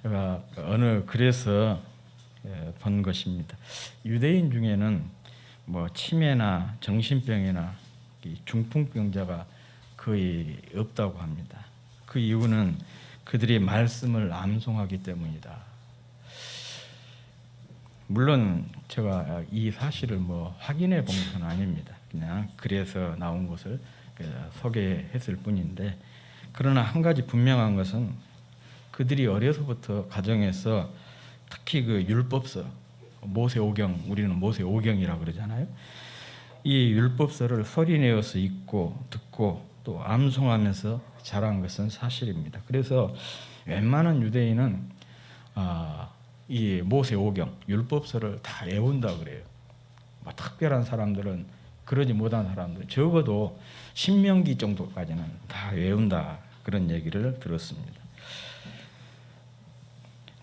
제가 어느 글에서 본 것입니다. 유대인 중에는 뭐 치매나 정신병이나 중풍병자가 거의 없다고 합니다. 그 이유는 그들이 말씀을 암송하기 때문이다. 물론 제가 이 사실을 확인해 본 건 아닙니다. 그냥 글에서 나온 것을 소개했을 뿐인데, 그러나 한 가지 분명한 것은 그들이 어려서부터 가정에서 특히 그 율법서, 모세오경, 우리는 모세오경이라고 그러잖아요. 이 율법서를 소리내어서 읽고 듣고 또 암송하면서 자란 것은 사실입니다. 그래서 웬만한 유대인은 이 모세오경, 율법서를 다 외운다 그래요. 특별한 사람들은, 그러지 못한 사람들은 적어도 신명기 정도까지는 다 외운다, 그런 얘기를 들었습니다.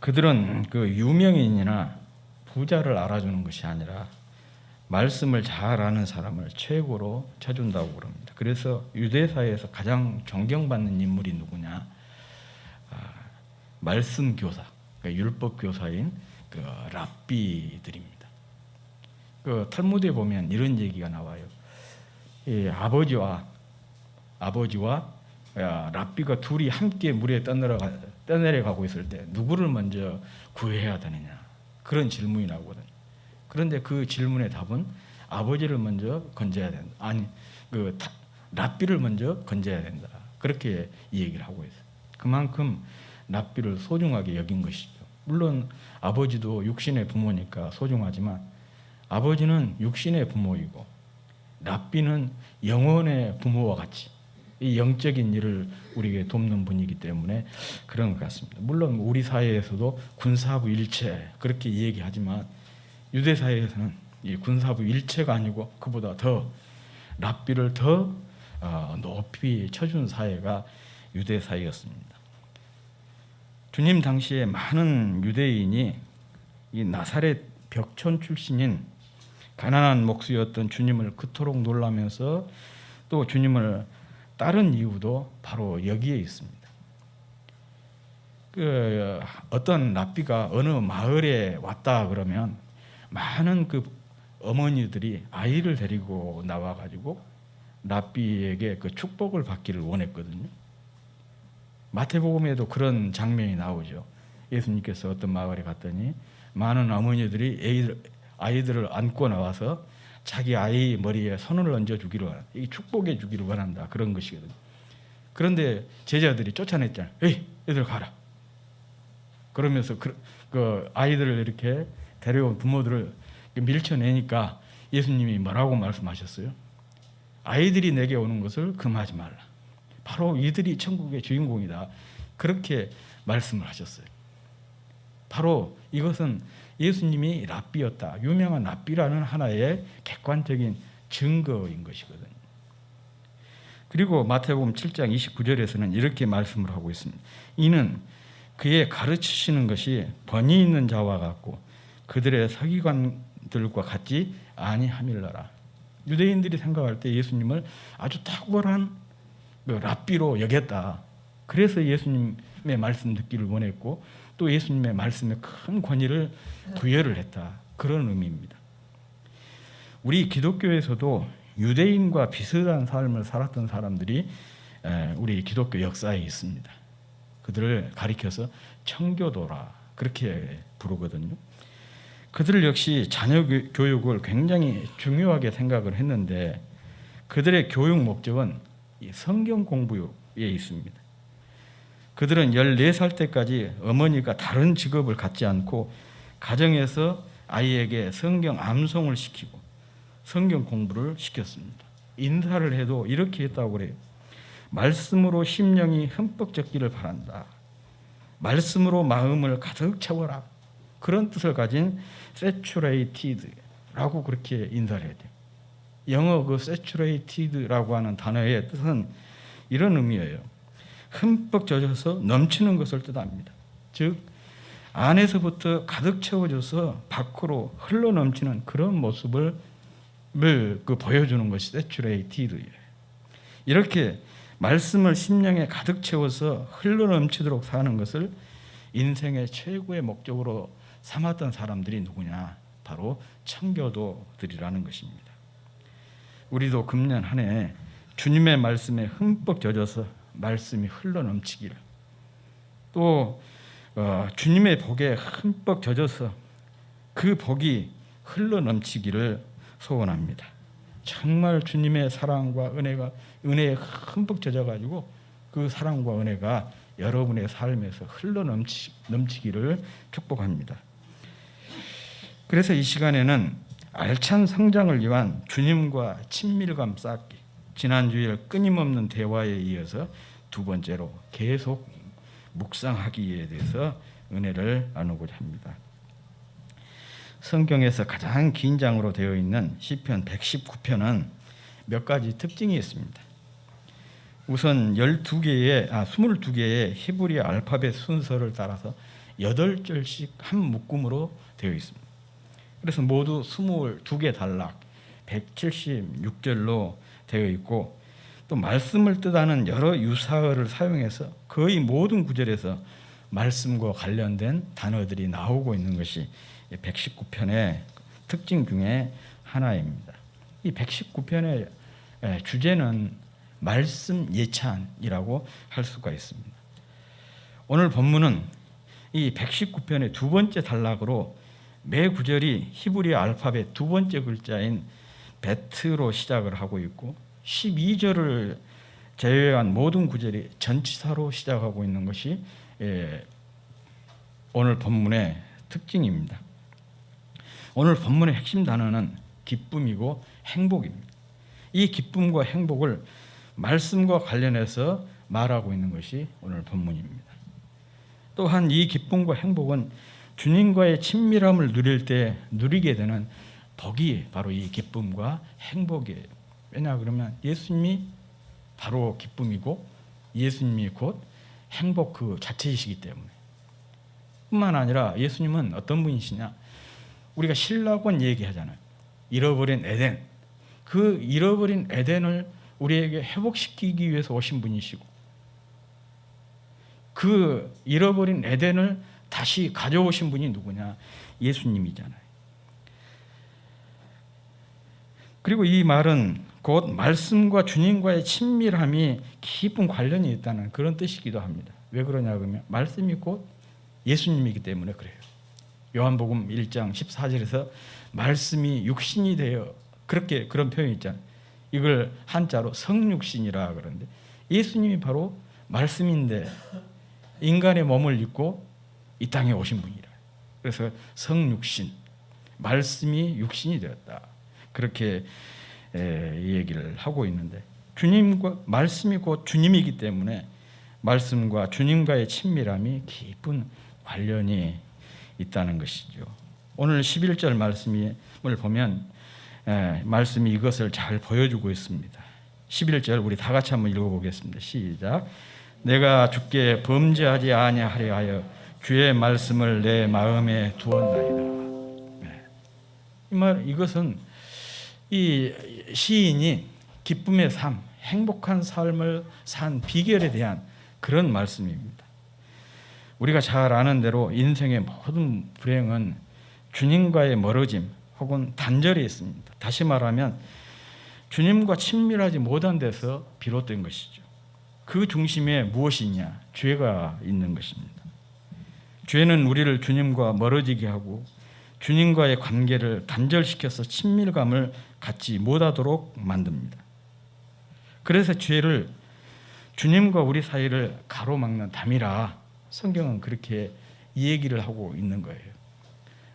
그들은 그 유명인이나 부자를 알아주는 것이 아니라 말씀을 잘 아는 사람을 최고로 쳐준다고 그럽니다. 그래서 유대 사회에서 가장 존경받는 인물이 누구냐? 말씀 교사, 그러니까 율법 교사인 그 랍비들입니다. 그 탈무드에 보면 이런 얘기가 나와요. 이 아버지와 랍비가 둘이 함께 물에 떠내려가고 있을 때 누구를 먼저 구해야 되느냐, 그런 질문이 나오거든요. 그런데 그 질문의 답은 아버지를 먼저 건져야 된다. 아니, 랍비를 먼저 건져야 된다. 그렇게 이 얘기를 하고 있어요. 그만큼 랍비를 소중하게 여긴 것이죠. 물론 아버지도 육신의 부모니까 소중하지만 아버지는 육신의 부모이고 랍비는 영혼의 부모와 같이 이 영적인 일을 우리에게 돕는 분이기 때문에 그런 것 같습니다. 물론 우리 사회에서도 군사부 일체 그렇게 얘기하지만 유대 사회에서는 이 군사부 일체가 아니고 그보다 더 랍비를 더 높이 쳐준 사회가 유대 사회였습니다. 주님 당시에 많은 유대인이 이 나사렛 벽촌 출신인 가난한 목수였던 주님을 그토록 놀라면서 또 주님을 따른 이유도 바로 여기에 있습니다. 어떤 랍비가 어느 마을에 왔다 그러면 많은 그 어머니들이 아이를 데리고 나와가지고 랍비에게 그 축복을 받기를 원했거든요. 마태복음에도 그런 장면이 나오죠. 예수님께서 어떤 마을에 갔더니 많은 어머니들이 아이들을 안고 나와서 자기 아이 머리에 손을 얹어주기를 원한다. 이 축복해 주기를 원한다. 그런 것이거든요. 그런데 제자들이 쫓아냈잖아요. 에이, 애들 가라. 그러면서 그 아이들을 이렇게 데려온 부모들을 밀쳐내니까 예수님이 뭐라고 말씀하셨어요? 아이들이 내게 오는 것을 금하지 말라. 바로 이들이 천국의 주인공이다. 그렇게 말씀을 하셨어요. 바로 이것은 예수님이 랍비였다. 유명한 랍비라는 하나의 객관적인 증거인 것이거든요. 그리고 마태복음 7장 29절에서는 이렇게 말씀을 하고 있습니다. 이는 그의 가르치시는 것이 번이 있는 자와 같고 그들의 서기관들과 같지 아니함일러라. 유대인들이 생각할 때 예수님을 아주 탁월한 랍비로 여겼다. 그래서 예수님의 말씀 듣기를 원했고 또 예수님의 말씀에 큰 권위를 부여를 했다. 그런 의미입니다. 우리 기독교에서도 유대인과 비슷한 삶을 살았던 사람들이 우리 기독교 역사에 있습니다. 그들을 가리켜서 청교도라 그렇게 부르거든요. 그들 역시 자녀 교육을 굉장히 중요하게 생각을 했는데 그들의 교육 목적은 성경 공부에 있습니다. 그들은 14살 때까지 어머니가 다른 직업을 갖지 않고 가정에서 아이에게 성경 암송을 시키고 성경 공부를 시켰습니다. 인사를 해도 이렇게 했다고 그래요. 말씀으로 심령이 흠뻑 젖기를 바란다. 말씀으로 마음을 가득 채워라. 그런 뜻을 가진 saturated라고 그렇게 인사를 해야 돼요. 영어 그 saturated라고 하는 단어의 뜻은 이런 의미예요. 흠뻑 젖어서 넘치는 것을 뜻합니다. 즉 안에서부터 가득 채워져서 밖으로 흘러 넘치는 그런 모습을 보여주는 것이 saturated예요. 이렇게 말씀을 심령에 가득 채워서 흘러 넘치도록 사는 것을 인생의 최고의 목적으로 삼았던 사람들이 누구냐? 바로 청교도들이라는 것입니다. 우리도 금년 한 해 주님의 말씀에 흠뻑 젖어서 말씀이 흘러넘치기를, 또 주님의 복에 흠뻑 젖어서 그 복이 흘러넘치기를 소원합니다. 정말 주님의 사랑과 은혜에 흠뻑 젖어가지고 그 사랑과 은혜가 여러분의 삶에서 흘러넘치기를 축복합니다. 그래서 이 시간에는 알찬 성장을 위한 주님과 친밀감 쌓기, 지난주일 끊임없는 대화에 이어서 두 번째로 계속 묵상하기에 대해서 은혜를 나누고자 합니다. 성경에서 가장 긴 장으로 되어 있는 시편 119편은 몇 가지 특징이 있습니다. 우선 22개의 히브리 알파벳 순서를 따라서 8절씩 한 묶음으로 되어 있습니다. 그래서 모두 22개 단락 176절로 되어 있고, 또 말씀을 뜻하는 여러 유사어를 사용해서 거의 모든 구절에서 말씀과 관련된 단어들이 나오고 있는 것이 119편의 특징 중에 하나입니다. 이 119편의 주제는 말씀 예찬이라고 할 수가 있습니다. 오늘 본문은 이 119편의 두 번째 단락으로 매 구절이 히브리 알파벳 두 번째 글자인 베트로 시작을 하고 있고, 12절을 제외한 모든 구절이 전치사로 시작하고 있는 것이 오늘 본문의 특징입니다. 오늘 본문의 핵심 단어는 기쁨이고 행복입니다. 이 기쁨과 행복을 말씀과 관련해서 말하고 있는 것이 오늘 본문입니다. 또한 이 기쁨과 행복은 주님과의 친밀함을 누릴 때 누리게 되는 복이 바로 이 기쁨과 행복이에요. 왜냐 그러면 예수님이 바로 기쁨이고 예수님이 곧 행복 그 자체이시기 때문에. 뿐만 아니라 예수님은 어떤 분이시냐? 우리가 신라곤 얘기하잖아요. 잃어버린 에덴. 그 잃어버린 에덴을 우리에게 회복시키기 위해서 오신 분이시고, 그 잃어버린 에덴을 다시 가져오신 분이 누구냐? 예수님이잖아요. 그리고 이 말은 곧 말씀과 주님과의 친밀함이 깊은 관련이 있다는 그런 뜻이기도 합니다. 왜 그러냐 그러면 말씀이 곧 예수님이기 때문에 그래요. 요한복음 1장 14절에서 말씀이 육신이 되어, 그런 표현이 있잖아요. 이걸 한자로 성육신이라 그러는데, 예수님이 바로 말씀인데 인간의 몸을 입고 이 땅에 오신 분이라. 그래서 성육신, 말씀이 육신이 되었다, 그렇게 얘기를 하고 있는데, 주님과 말씀이 곧 주님이기 때문에 말씀과 주님과의 친밀함이 깊은 관련이 있다는 것이죠. 오늘 11절 말씀을 보면 말씀이 이것을 잘 보여주고 있습니다. 11절 우리 다 같이 한번 읽어보겠습니다. 시작. 내가 주께 범죄하지 아니하려 하여 주의 말씀을 내 마음에 두었나이다. 이것은 이 시인이 기쁨의 삶, 행복한 삶을 산 비결에 대한 그런 말씀입니다. 우리가 잘 아는 대로 인생의 모든 불행은 주님과의 멀어짐 혹은 단절이 있습니다. 다시 말하면 주님과 친밀하지 못한 데서 비롯된 것이죠. 그 중심에 무엇이냐? 죄가 있는 것입니다. 죄는 우리를 주님과 멀어지게 하고 주님과의 관계를 단절시켜서 친밀감을 갖지 못하도록 만듭니다. 그래서 죄를 주님과 우리 사이를 가로막는 담이라 성경은 그렇게 얘기를 하고 있는 거예요.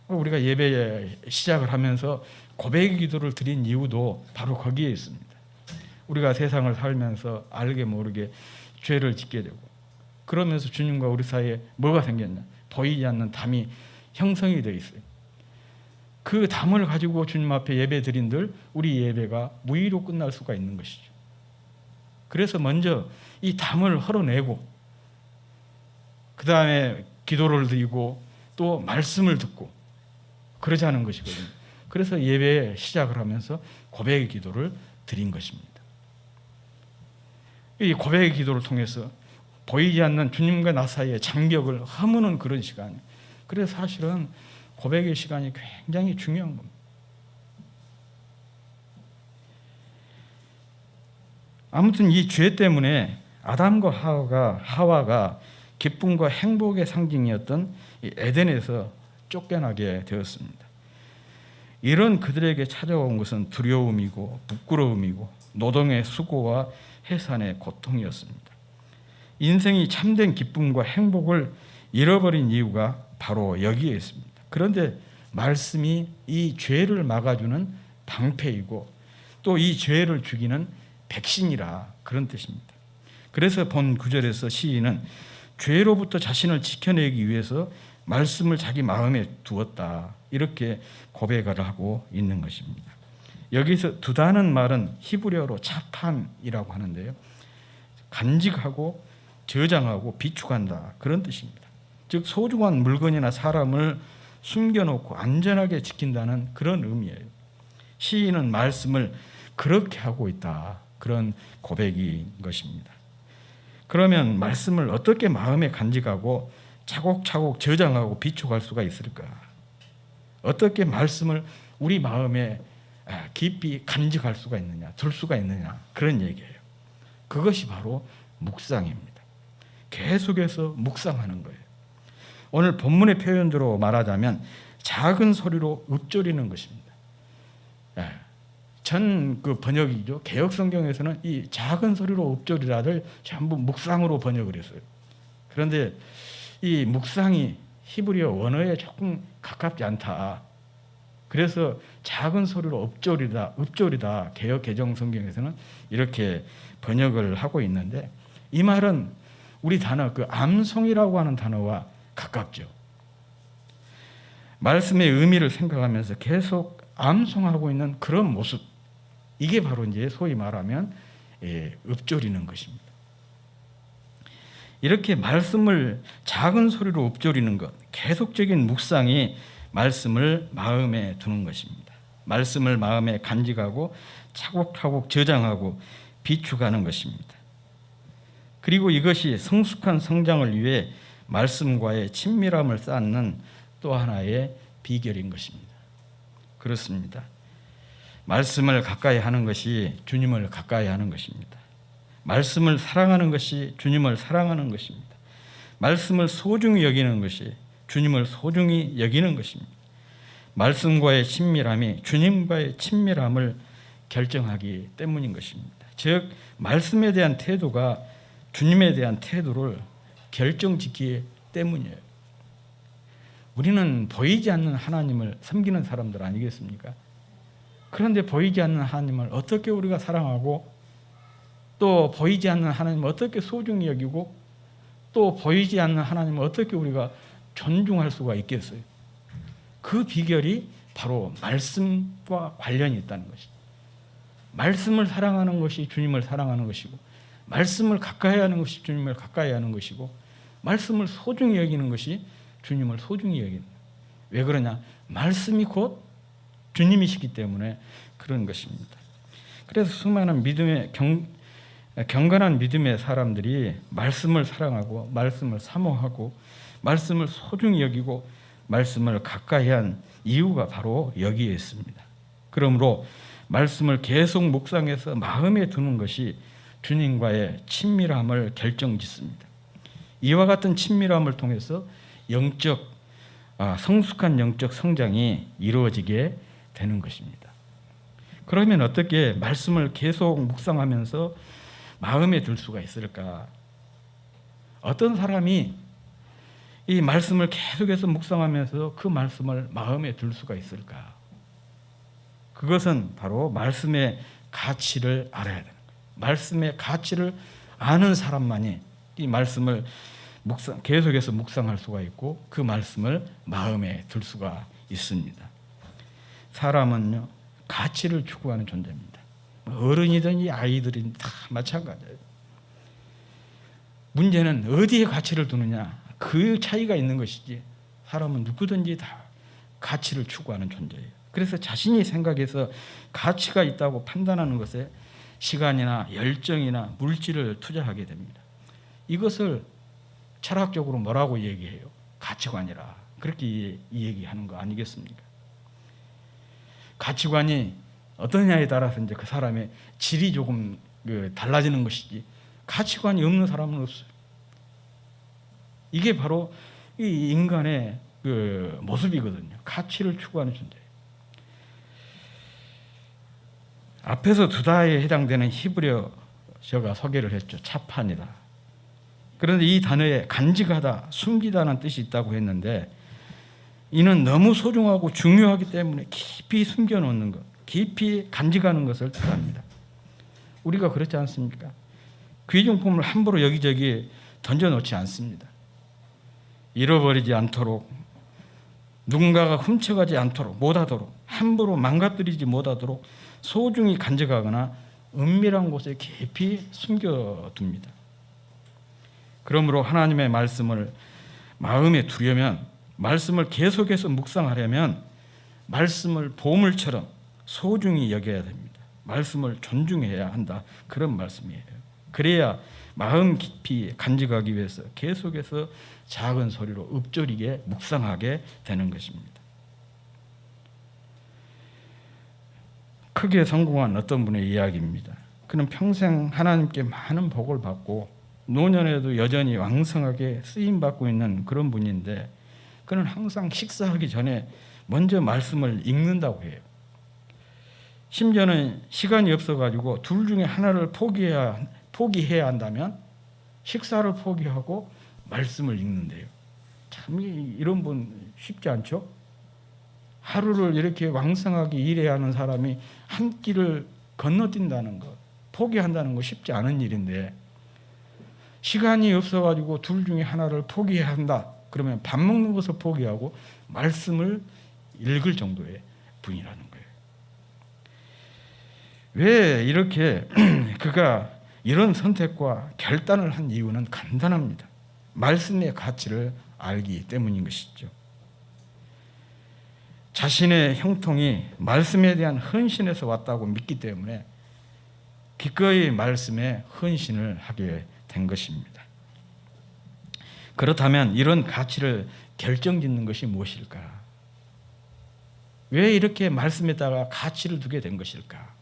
우리가 예배 시작을 하면서 고백의 기도를 드린 이유도 바로 거기에 있습니다. 우리가 세상을 살면서 알게 모르게 죄를 짓게 되고, 그러면서 주님과 우리 사이에 뭐가 생겼냐? 보이지 않는 담이 형성이 되어 있어요. 그 담을 가지고 주님 앞에 예배 드린들 우리 예배가 무의로 끝날 수가 있는 것이죠. 그래서 먼저 이 담을 헐어내고 그 다음에 기도를 드리고 또 말씀을 듣고 그러자는 것이거든요. 그래서 예배 시작을 하면서 고백의 기도를 드린 것입니다. 이 고백의 기도를 통해서 보이지 않는 주님과 나 사이의 장벽을 허무는 그런 시간. 그래서 사실은 고백의 시간이 굉장히 중요한 겁니다. 아무튼 이 죄 때문에 아담과 하와가 기쁨과 행복의 상징이었던 이 에덴에서 쫓겨나게 되었습니다. 이런 그들에게 찾아온 것은 두려움이고 부끄러움이고 노동의 수고와 해산의 고통이었습니다. 인생이 참된 기쁨과 행복을 잃어버린 이유가 바로 여기에 있습니다. 그런데 말씀이 이 죄를 막아주는 방패이고 또 이 죄를 죽이는 백신이라 그런 뜻입니다. 그래서 본 9절에서 시인은 죄로부터 자신을 지켜내기 위해서 말씀을 자기 마음에 두었다, 이렇게 고백을 하고 있는 것입니다. 여기서 두다는 말은 히브리어로 차판이라고 하는데요, 간직하고 저장하고 비축한다, 그런 뜻입니다. 즉 소중한 물건이나 사람을 숨겨놓고 안전하게 지킨다는 그런 의미예요. 시인은 말씀을 그렇게 하고 있다, 그런 고백인 것입니다. 그러면 말씀을 어떻게 마음에 간직하고 차곡차곡 저장하고 비축할 수가 있을까? 어떻게 말씀을 우리 마음에 깊이 간직할 수가 있느냐, 둘 수가 있느냐, 그런 얘기예요. 그것이 바로 묵상입니다. 계속해서 묵상하는 거예요. 오늘 본문의 표현대로 말하자면 작은 소리로 읊조리는 것입니다. 전 그 번역이죠. 개역 성경에서는 이 작은 소리로 읊조리라를 전부 묵상으로 번역을 했어요. 그런데 이 묵상이 히브리어 원어에 조금 가깝지 않다. 그래서 작은 소리로 읊조리다 개역 개정 성경에서는 이렇게 번역을 하고 있는데, 이 말은 우리 단어 그 암송이라고 하는 단어와 가깝죠. 말씀의 의미를 생각하면서 계속 암송하고 있는 그런 모습, 이게 바로 이제 소위 말하면 읊조리는 것입니다. 이렇게 말씀을 작은 소리로 읊조리는 것, 계속적인 묵상이 말씀을 마음에 두는 것입니다. 말씀을 마음에 간직하고 차곡차곡 저장하고 비축하는 것입니다. 그리고 이것이 성숙한 성장을 위해 말씀과의 친밀함을 쌓는 또 하나의 비결인 것입니다. 그렇습니다. 말씀을 가까이 하는 것이 주님을 가까이 하는 것입니다. 말씀을 사랑하는 것이 주님을 사랑하는 것입니다. 말씀을 소중히 여기는 것이 주님을 소중히 여기는 것입니다. 말씀과의 친밀함이 주님과의 친밀함을 결정하기 때문인 것입니다. 즉 말씀에 대한 태도가 주님에 대한 태도를 결정짓기 때문이에요. 우리는 보이지 않는 하나님을 섬기는 사람들 아니겠습니까? 그런데 보이지 않는 하나님을 어떻게 우리가 사랑하고, 또 보이지 않는 하나님을 어떻게 소중히 여기고, 또 보이지 않는 하나님을 어떻게 우리가 존중할 수가 있겠어요? 그 비결이 바로 말씀과 관련이 있다는 것이죠. 말씀을 사랑하는 것이 주님을 사랑하는 것이고, 말씀을 가까이 하는 것이 주님을 가까이 하는 것이고, 말씀을 소중히 여기는 것이 주님을 소중히 여기는 거예요. 왜 그러냐? 말씀이 곧 주님이시기 때문에 그런 것입니다. 그래서 수많은 믿음의 경건한 믿음의 사람들이 말씀을 사랑하고 말씀을 사모하고 말씀을 소중히 여기고 말씀을 가까이 한 이유가 바로 여기에 있습니다. 그러므로 말씀을 계속 묵상해서 마음에 두는 것이 주님과의 친밀함을 결정짓습니다. 이와 같은 친밀함을 통해서 성숙한 영적 성장이 이루어지게 되는 것입니다. 그러면 어떻게 말씀을 계속 묵상하면서 마음에 들 수가 있을까? 어떤 사람이 이 말씀을 계속해서 묵상하면서 그 말씀을 마음에 들 수가 있을까? 그것은 바로 말씀의 가치를 알아야 되는 거예요. 말씀의 가치를 아는 사람만이 이 말씀을 계속해서 묵상할 수가 있고 그 말씀을 마음에 들 수가 있습니다. 사람은요, 가치를 추구하는 존재입니다. 어른이든지 아이들이든 다 마찬가지예요. 문제는 어디에 가치를 두느냐, 그 차이가 있는 것이지 사람은 누구든지 다 가치를 추구하는 존재예요. 그래서 자신이 생각해서 가치가 있다고 판단하는 것에 시간이나 열정이나 물질을 투자하게 됩니다. 이것을 철학적으로 뭐라고 얘기해요? 가치관이라. 그렇게 얘기하는 거 아니겠습니까? 가치관이 어떠냐에 따라서 이제 그 사람의 질이 조금 달라지는 것이지, 가치관이 없는 사람은 없어요. 이게 바로 이 인간의 그 모습이거든요. 가치를 추구하는 존재. 앞에서 두 다에 해당되는 히브리어가 소개를 했죠. 차판이다. 그런데 이 단어에 간직하다, 숨기다는 뜻이 있다고 했는데, 이는 너무 소중하고 중요하기 때문에 깊이 숨겨놓는 것, 깊이 간직하는 것을 뜻합니다. 우리가 그렇지 않습니까? 귀중품을 함부로 여기저기 던져놓지 않습니다. 잃어버리지 않도록, 누군가가 훔쳐가지 않도록, 못하도록, 함부로 망가뜨리지 못하도록 소중히 간직하거나 은밀한 곳에 깊이 숨겨둡니다. 그러므로 하나님의 말씀을 마음에 두려면, 말씀을 계속해서 묵상하려면 말씀을 보물처럼 소중히 여겨야 됩니다. 말씀을 존중해야 한다. 그런 말씀이에요. 그래야 마음 깊이 간직하기 위해서 계속해서 작은 소리로 읊조리게 묵상하게 되는 것입니다. 크게 성공한 어떤 분의 이야기입니다. 그는 평생 하나님께 많은 복을 받고 노년에도 여전히 왕성하게 쓰임받고 있는 그런 분인데, 그는 항상 식사하기 전에 먼저 말씀을 읽는다고 해요. 심지어는 시간이 없어가지고 둘 중에 하나를 포기해야 한다면 식사를 포기하고 말씀을 읽는데요. 참 이런 분 쉽지 않죠? 하루를 이렇게 왕성하게 일해야 하는 사람이 한 끼를 건너뛴다는 것, 포기한다는 거 쉽지 않은 일인데, 시간이 없어가지고 둘 중에 하나를 포기해야 한다. 그러면 밥 먹는 것을 포기하고 말씀을 읽을 정도의 분이라는 거예요. 왜 이렇게 그가 이런 선택과 결단을 한 이유는 간단합니다. 말씀의 가치를 알기 때문인 것이죠. 자신의 형통이 말씀에 대한 헌신에서 왔다고 믿기 때문에 기꺼이 말씀에 헌신을 하게 된 것입니다. 그렇다면 이런 가치를 결정짓는 것이 무엇일까? 왜 이렇게 말씀에다가 가치를 두게 된 것일까?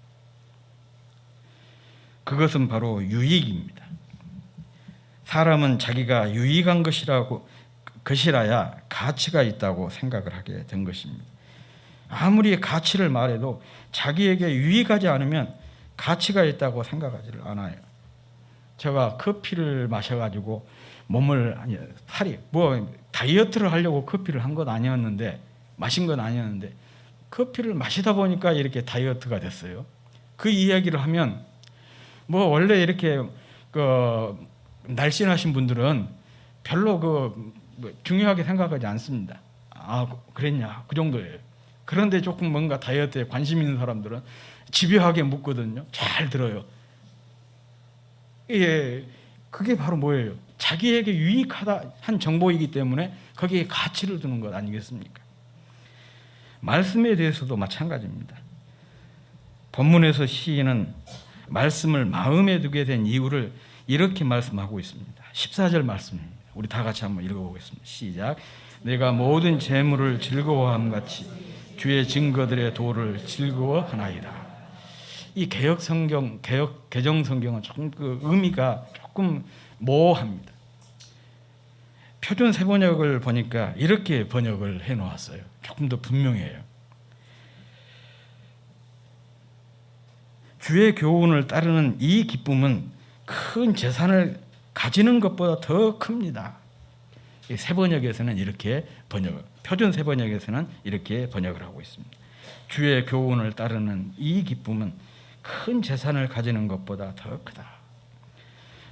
그것은 바로 유익입니다. 사람은 자기가 유익한 것이라야 가치가 있다고 생각을 하게 된 것입니다. 아무리 가치를 말해도 자기에게 유익하지 않으면 가치가 있다고 생각하지를 않아요. 제가 커피를 마셔가지고 다이어트를 하려고 커피를 한 건 아니었는데, 마신 건 아니었는데, 커피를 마시다 보니까 이렇게 다이어트가 됐어요. 그 이야기를 하면 원래 이렇게 날씬하신 분들은 별로 중요하게 생각하지 않습니다. 아, 그랬냐, 그 정도예요. 그런데 조금 뭔가 다이어트에 관심 있는 사람들은 집요하게 묻거든요. 잘 들어요. 예, 그게 바로 뭐예요? 자기에게 유익하다 한 정보이기 때문에 거기에 가치를 두는 것 아니겠습니까? 말씀에 대해서도 마찬가지입니다. 본문에서 시인은 말씀을 마음에 두게 된 이유를 이렇게 말씀하고 있습니다. 14절 말씀입니다. 우리 다 같이 한번 읽어보겠습니다. 시작. 내가 모든 재물을 즐거워함 같이 주의 증거들의 도를 즐거워하나이다. 이 개정 성경은 조금 의미가 조금 모호합니다. 표준 세번역을 보니까 이렇게 번역을 해놓았어요. 조금 더 분명해요. 주의 교훈을 따르는 이 기쁨은 큰 재산을 가지는 것보다 더 큽니다. 세번역에서는 이렇게 표준 세번역에서는 이렇게 번역을 하고 있습니다. 주의 교훈을 따르는 이 기쁨은 큰 재산을 가지는 것보다 더 크다.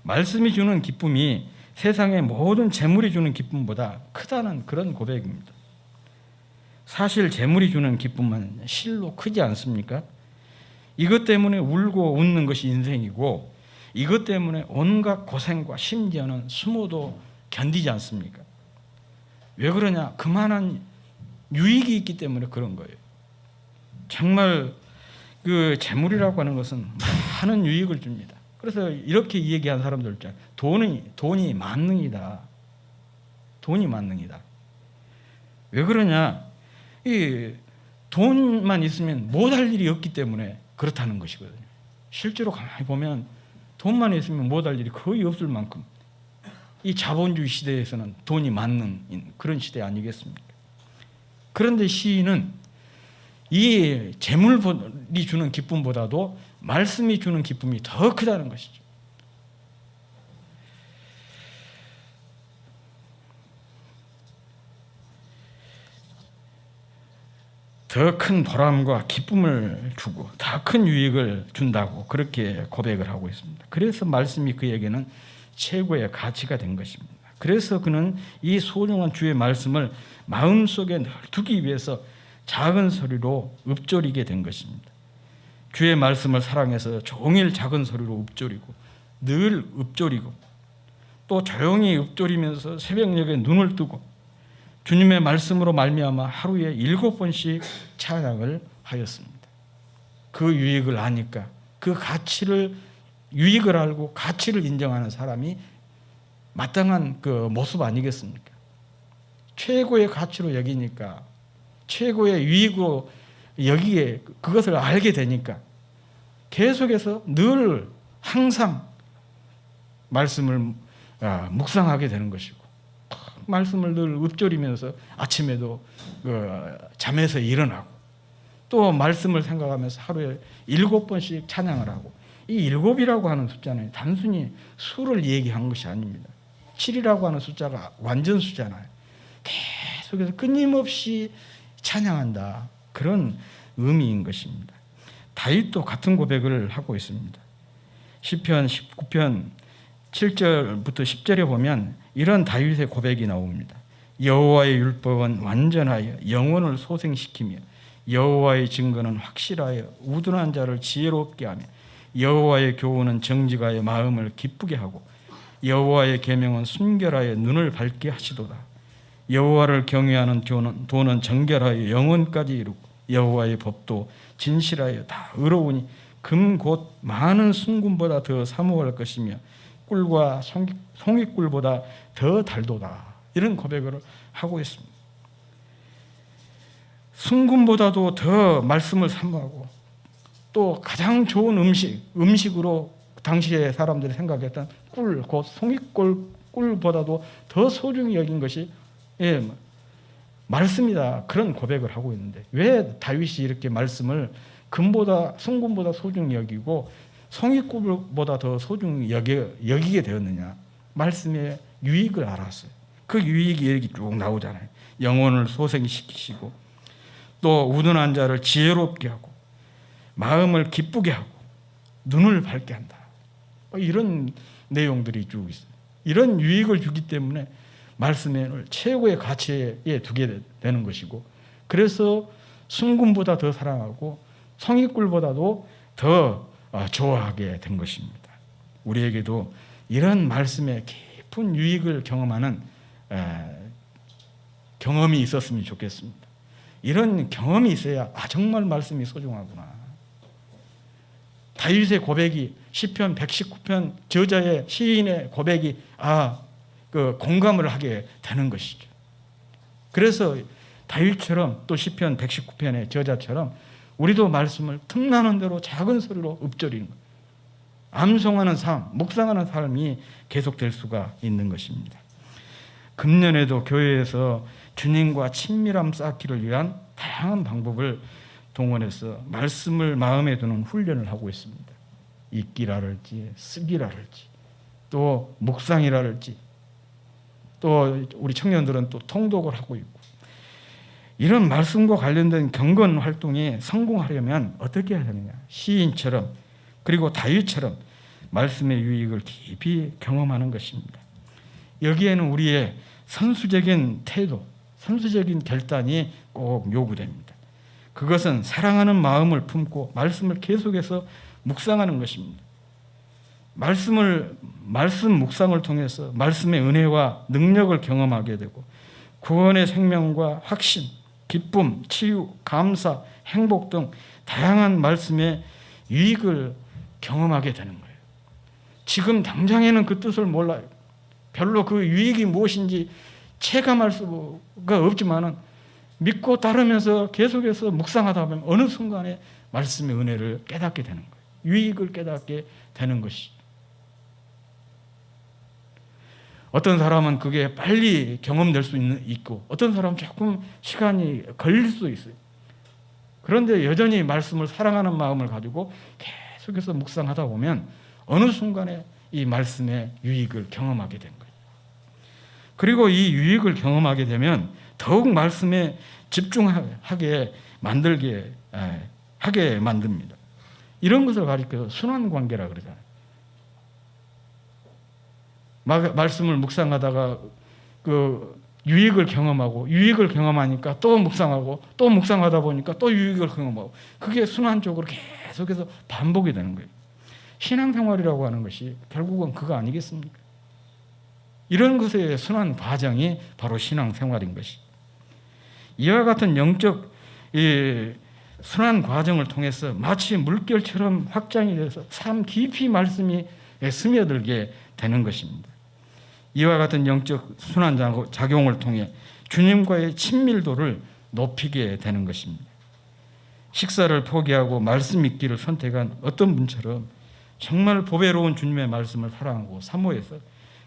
말씀이 주는 기쁨이 세상의 모든 재물이 주는 기쁨보다 크다는 그런 고백입니다. 사실 재물이 주는 기쁨은 실로 크지 않습니까? 이것 때문에 울고 웃는 것이 인생이고, 이것 때문에 온갖 고생과 심지어는 수모도 견디지 않습니까? 왜 그러냐? 그만한 유익이 있기 때문에 그런 거예요. 정말 그 재물이라고 하는 것은 많은 유익을 줍니다. 그래서 이렇게 얘기한 사람들 있잖아요. 돈이 만능이다. 돈이 만능이다. 왜 그러냐? 이 돈만 있으면 못할 일이 없기 때문에 그렇다는 것이거든요. 실제로 가만히 보면 돈만 있으면 못할 일이 거의 없을 만큼 이 자본주의 시대에서는 돈이 만능인 그런 시대 아니겠습니까? 그런데 시인은 이 재물이 주는 기쁨보다도 말씀이 주는 기쁨이 더 크다는 것이죠. 더 큰 보람과 기쁨을 주고 더 큰 유익을 준다고 그렇게 고백을 하고 있습니다. 그래서 말씀이 그에게는 최고의 가치가 된 것입니다. 그래서 그는 이 소중한 주의 말씀을 마음속에 늘 두기 위해서 작은 소리로 읊조리게 된 것입니다. 주의 말씀을 사랑해서 종일 작은 소리로 읊조리고 늘 읊조리고 또 조용히 읊조리면서 새벽녘에 눈을 뜨고 주님의 말씀으로 말미암아 하루에 7번씩 찬양을 하였습니다. 그 유익을 아니까 그 가치를 유익을 알고 가치를 인정하는 사람이 마땅한 그 모습 아니겠습니까? 최고의 가치로 여기니까 최고의 유익으로 여기에 그것을 알게 되니까 계속해서 늘 항상 말씀을 묵상하게 되는 것이고 말씀을 늘 읊조리면서 아침에도 잠에서 일어나고 또 말씀을 생각하면서 하루에 7번씩 찬양을 하고 이 7이라고 하는 숫자는 단순히 수를 얘기한 것이 아닙니다. 7이라고 하는 숫자가 완전 수잖아요. 계속해서 끊임없이 찬양한다. 그런 의미인 것입니다. 다윗도 같은 고백을 하고 있습니다. 시편 19편 7절부터 10절에 보면 이런 다윗의 고백이 나옵니다. 여호와의 율법은 완전하여 영혼을 소생시키며 여호와의 증거는 확실하여 우둔한 자를 지혜롭게 하며 여호와의 교훈은 정직하여 마음을 기쁘게 하고 여호와의 계명은 순결하여 눈을 밝게 하시도다. 여호와를 경외하는 도는 정결하여 영혼까지 이루고 여호와의 법도 진실하여 다 의로우니 금 곧 많은 순금보다 더 사모할 것이며 꿀과 송이꿀보다 더 달도다. 이런 고백을 하고 있습니다. 순금보다도 더 말씀을 사모하고 또 가장 좋은 음식으로 당시에 사람들이 생각했던 꿀, 곧 송이꿀보다도 더 소중히 여긴 것이 말씀이다. 그런 고백을 하고 있는데 왜 다윗이 이렇게 말씀을 금보다 순금보다 소중히 여기고 송이꿀보다 더 소중히 여기게 되었느냐? 말씀의 유익을 알았어요. 그 유익이 여기 쭉 나오잖아요. 영혼을 소생시키시고 또 우둔한 자를 지혜롭게 하고 마음을 기쁘게 하고 눈을 밝게 한다. 이런 내용들이 쭉 있어요. 이런 유익을 주기 때문에 말씀을 최고의 가치에 두게 되는 것이고 그래서 순금보다 더 사랑하고 송이꿀보다도 더 좋아하게 된 것입니다. 우리에게도 이런 말씀의 깊은 유익을 경험하는 경험이 있었으면 좋겠습니다. 이런 경험이 있어야 정말 말씀이 소중하구나. 다윗의 고백이 시편 119편 저자의 시인의 고백이 그 공감을 하게 되는 것이죠. 그래서 다윗처럼 또 시편 119편의 저자처럼 우리도 말씀을 틈나는 대로 작은 소리로 읊조리는 것, 암송하는 삶, 묵상하는 삶이 계속될 수가 있는 것입니다. 금년에도 교회에서 주님과 친밀함 쌓기를 위한 다양한 방법을 동원해서 말씀을 마음에 두는 훈련을 하고 있습니다. 읽기라랄지 쓰기라랄지 또 묵상이라랄지 또 우리 청년들은 또 통독을 하고 있고 이런 말씀과 관련된 경건 활동에 성공하려면 어떻게 해야 되느냐? 시인처럼 그리고 다윗처럼 말씀의 유익을 깊이 경험하는 것입니다. 여기에는 우리의 선수적인 태도, 선수적인 결단이 꼭 요구됩니다. 그것은 사랑하는 마음을 품고 말씀을 계속해서 묵상하는 것입니다. 말씀 묵상을 통해서 말씀의 은혜와 능력을 경험하게 되고 구원의 생명과 확신, 기쁨, 치유, 감사, 행복 등 다양한 말씀의 유익을 경험하게 되는 거예요. 지금 당장에는 그 뜻을 몰라요. 별로 그 유익이 무엇인지 체감할 수가 없지만은 믿고 따르면서 계속해서 묵상하다 보면 어느 순간에 말씀의 은혜를 깨닫게 되는 거예요. 유익을 깨닫게 되는 것이. 어떤 사람은 그게 빨리 경험될 수 있고 어떤 사람은 조금 시간이 걸릴 수도 있어요. 그런데 여전히 말씀을 사랑하는 마음을 가지고 계속해서 묵상하다 보면 어느 순간에 이 말씀의 유익을 경험하게 된 거예요. 그리고 이 유익을 경험하게 되면 더욱 말씀에 집중하게 하게 만듭니다. 이런 것을 가리켜 순환관계라 그러잖아요. 말씀을 묵상하다가 그 유익을 경험하니까 또 묵상하고 또 묵상하다 보니까 또 유익을 경험하고 그게 순환적으로 계속해서 반복이 되는 거예요. 신앙생활이라고 하는 것이 결국은 그거 아니겠습니까? 이런 것의 순환 과정이 바로 신앙생활인 것이. 이와 같은 영적 순환 과정을 통해서 마치 물결처럼 확장이 돼서 삶 깊이 말씀이 스며들게 되는 것입니다. 이와 같은 영적 순환 작용을 통해 주님과의 친밀도를 높이게 되는 것입니다. 식사를 포기하고 말씀 읽기를 선택한 어떤 분처럼 정말 보배로운 주님의 말씀을 사랑하고 사모해서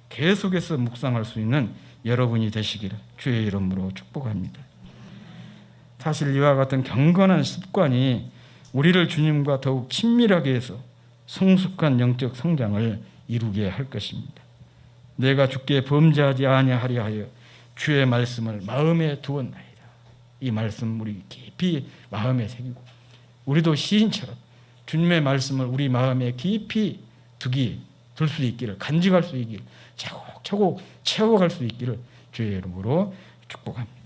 계속해서 묵상할 수 있는 여러분이 되시기를 주의 이름으로 축복합니다. 사실 이와 같은 경건한 습관이 우리를 주님과 더욱 친밀하게 해서 성숙한 영적 성장을 이루게 할 것입니다. 내가 주께 범죄하지 아니하리 하여 주의 말씀을 마음에 두었나이다. 이 말씀 우리 깊이 마음에 새기고 우리도 시인처럼 주님의 말씀을 우리 마음에 깊이 둘 수 있기를, 간직할 수 있기를, 차곡차곡 채워갈 수 있기를 주의 이름으로 축복합니다.